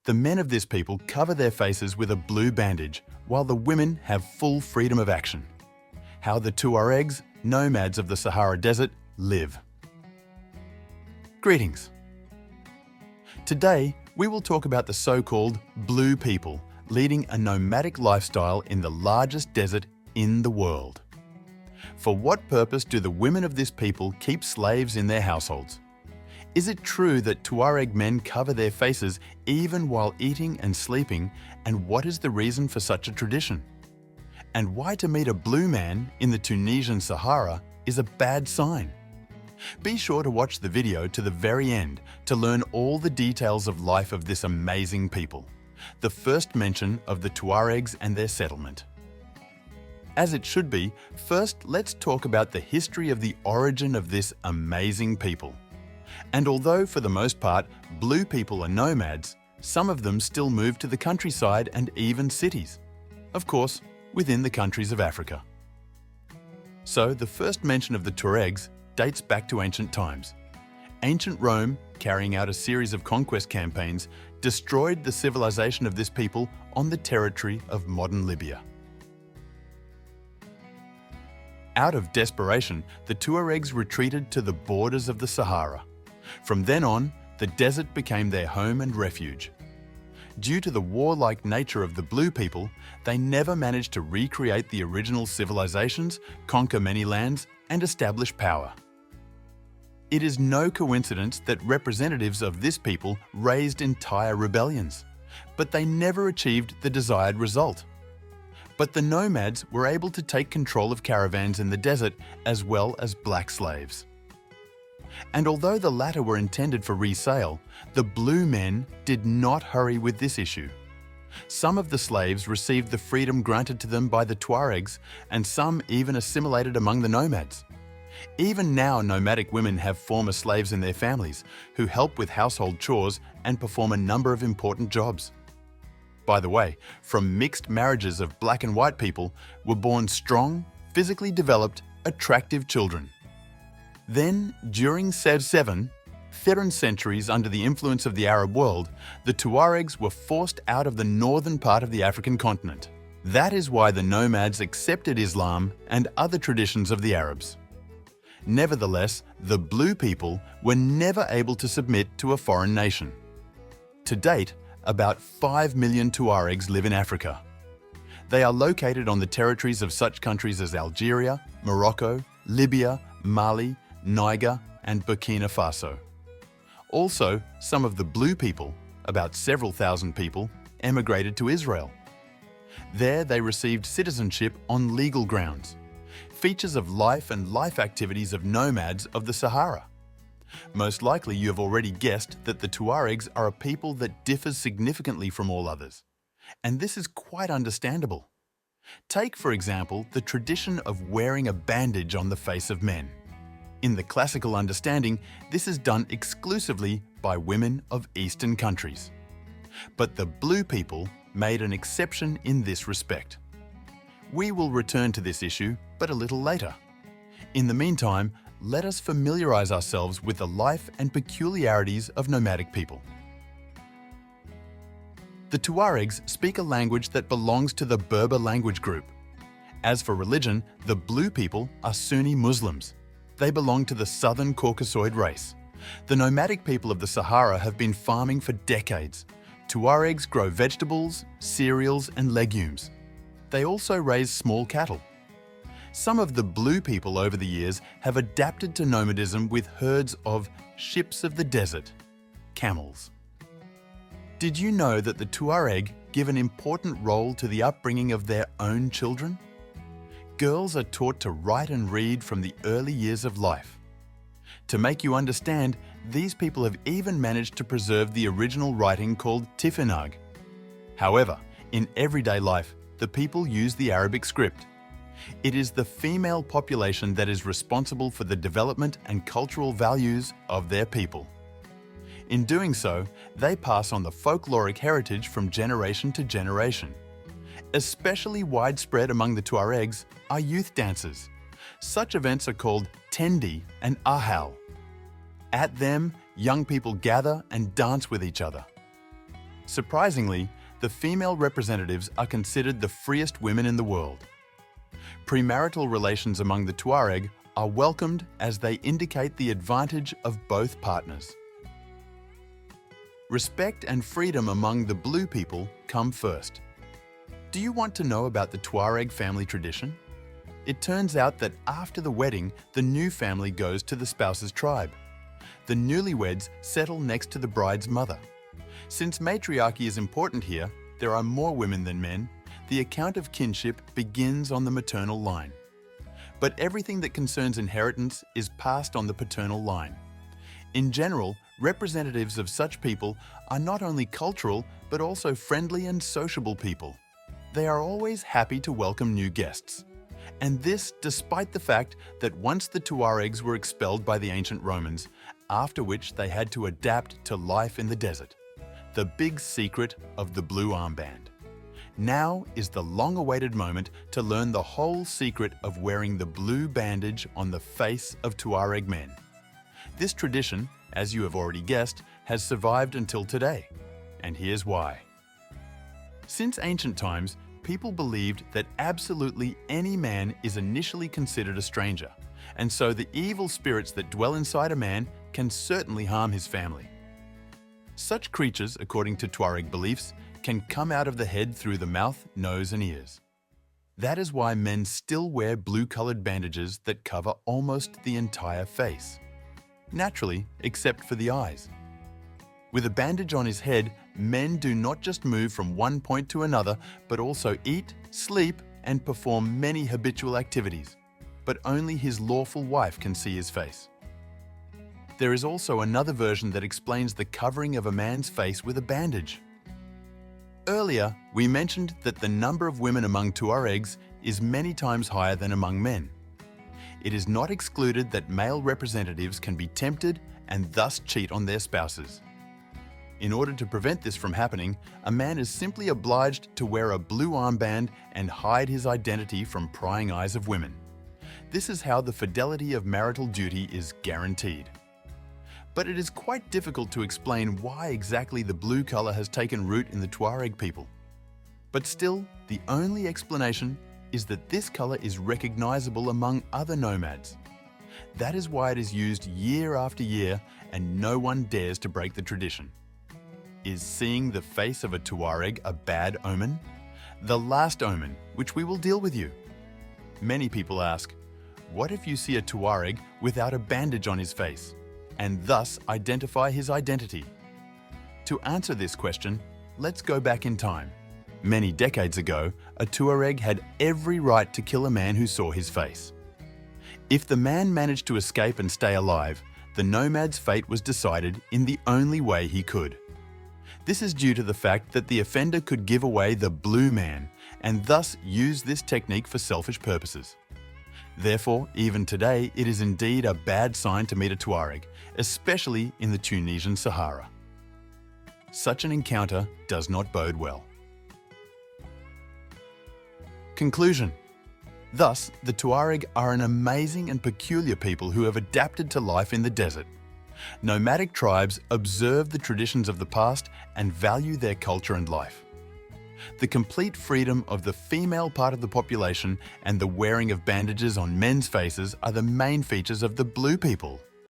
The men of this people cover their faces with a blue bandage, while the women have full freedom of action. How the Tuaregs, nomads of the Sahara Desert, live. Greetings. Today, we will talk about the so-called blue people leading a nomadic lifestyle in the largest desert in the world. For what purpose do the women of this people keep slaves in their households? Is it true that Tuareg men cover their faces even while eating and sleeping, and what is the reason for such a tradition? And why to meet a blue man in the Tunisian Sahara is a bad sign? Be sure to watch the video to the very end to learn all the details of life of this amazing people, the first mention of the Tuaregs and their settlement. As it should be, first let's talk about the history of the origin of this amazing people. And although for the most part blue people are nomads, some of them still move to the countryside and even cities. Of course, within the countries of Africa. So the first mention of the Tuaregs dates back to ancient times. Ancient Rome, carrying out a series of conquest campaigns, destroyed the civilization of this people on the territory of modern Libya. Out of desperation, the Tuaregs retreated to the borders of the Sahara. From then on, the desert became their home and refuge. Due to the warlike nature of the blue people, they never managed to recreate the original civilizations, conquer many lands, and establish power. It is no coincidence that representatives of this people raised entire rebellions, but they never achieved the desired result. But the nomads were able to take control of caravans in the desert as well as black slaves. And although the latter were intended for resale, the blue men did not hurry with this issue. Some of the slaves received the freedom granted to them by the Tuaregs, and some even assimilated among the nomads. Even now, nomadic women have former slaves in their families who help with household chores and perform a number of important jobs. By the way, from mixed marriages of black and white people were born strong, physically developed, attractive children. Then, during 7 centuries under the influence of the Arab world, the Tuaregs were forced out of the northern part of the African continent. That is why the nomads accepted Islam and other traditions of the Arabs. Nevertheless, the blue people were never able to submit to a foreign nation. To date, about 5 million Tuaregs live in Africa. They are located on the territories of such countries as Algeria, Morocco, Libya, Mali, Niger, and Burkina Faso. Also, some of the blue people, about several thousand people, emigrated to Israel. There they received citizenship on legal grounds, features of life and life activities of nomads of the Sahara. Most likely you have already guessed that the Tuaregs are a people that differs significantly from all others. And this is quite understandable. Take, for example, the tradition of wearing a bandage on the face of men. In the classical understanding, this is done exclusively by women of Eastern countries. But the blue people made an exception in this respect. We will return to this issue, but a little later. In the meantime, let us familiarize ourselves with the life and peculiarities of nomadic people. The Tuaregs speak a language that belongs to the Berber language group. As for religion, the blue people are Sunni Muslims. They belong to the southern Caucasoid race. The nomadic people of the Sahara have been farming for decades. Tuaregs grow vegetables, cereals, and legumes. They also raise small cattle. Some of the blue people over the years have adapted to nomadism with herds of ships of the desert, camels. Did you know that the Tuareg give an important role to the upbringing of their own children? Girls are taught to write and read from the early years of life. To make you understand, these people have even managed to preserve the original writing called Tifinagh. However, in everyday life, the people use the Arabic script. It is the female population that is responsible for the development and cultural values of their people. In doing so, they pass on the folkloric heritage from generation to generation. Especially widespread among the Tuaregs are youth dances. Such events are called tendi and ahal. At them, young people gather and dance with each other. Surprisingly, the female representatives are considered the freest women in the world. Premarital relations among the Tuareg are welcomed as they indicate the advantage of both partners. Respect and freedom among the blue people come first. Do you want to know about the Tuareg family tradition? It turns out that after the wedding, the new family goes to the spouse's tribe. The newlyweds settle next to the bride's mother. Since matriarchy is important here, there are more women than men. The account of kinship begins on the maternal line. But everything that concerns inheritance is passed on the paternal line. In general, representatives of such people are not only cultural, but also friendly and sociable people. They are always happy to welcome new guests. And this despite the fact that once the Tuaregs were expelled by the ancient Romans, after which they had to adapt to life in the desert. The big secret of the blue armband. Now is the long-awaited moment to learn the whole secret of wearing the blue bandage on the face of Tuareg men. This tradition, as you have already guessed, has survived until today. And here's why. Since ancient times, people believed that absolutely any man is initially considered a stranger, and so the evil spirits that dwell inside a man can certainly harm his family. Such creatures, according to Tuareg beliefs, can come out of the head through the mouth, nose and ears. That is why men still wear blue-colored bandages that cover almost the entire face. Naturally, except for the eyes. With a bandage on his head, men do not just move from one point to another, but also eat, sleep, and perform many habitual activities. But only his lawful wife can see his face. There is also another version that explains the covering of a man's face with a bandage. Earlier, we mentioned that the number of women among Tuaregs is many times higher than among men. It is not excluded that male representatives can be tempted and thus cheat on their spouses. In order to prevent this from happening, a man is simply obliged to wear a blue armband and hide his identity from prying eyes of women. This is how the fidelity of marital duty is guaranteed. But it is quite difficult to explain why exactly the blue color has taken root in the Tuareg people. But still, the only explanation is that this color is recognizable among other nomads. That is why it is used year after year and no one dares to break the tradition. Is seeing the face of a Tuareg a bad omen? The last omen, which we will deal with you. Many people ask, what if you see a Tuareg without a bandage on his face, and thus identify his identity? To answer this question, let's go back in time. Many decades ago, a Tuareg had every right to kill a man who saw his face. If the man managed to escape and stay alive, the nomad's fate was decided in the only way he could. This is due to the fact that the offender could give away the blue man and thus use this technique for selfish purposes. Therefore, even today, it is indeed a bad sign to meet a Tuareg, especially in the Tunisian Sahara. Such an encounter does not bode well. Conclusion. Thus, the Tuareg are an amazing and peculiar people who have adapted to life in the desert. Nomadic tribes observe the traditions of the past and value their culture and life. The complete freedom of the female part of the population and the wearing of bandages on men's faces are the main features of the blue people.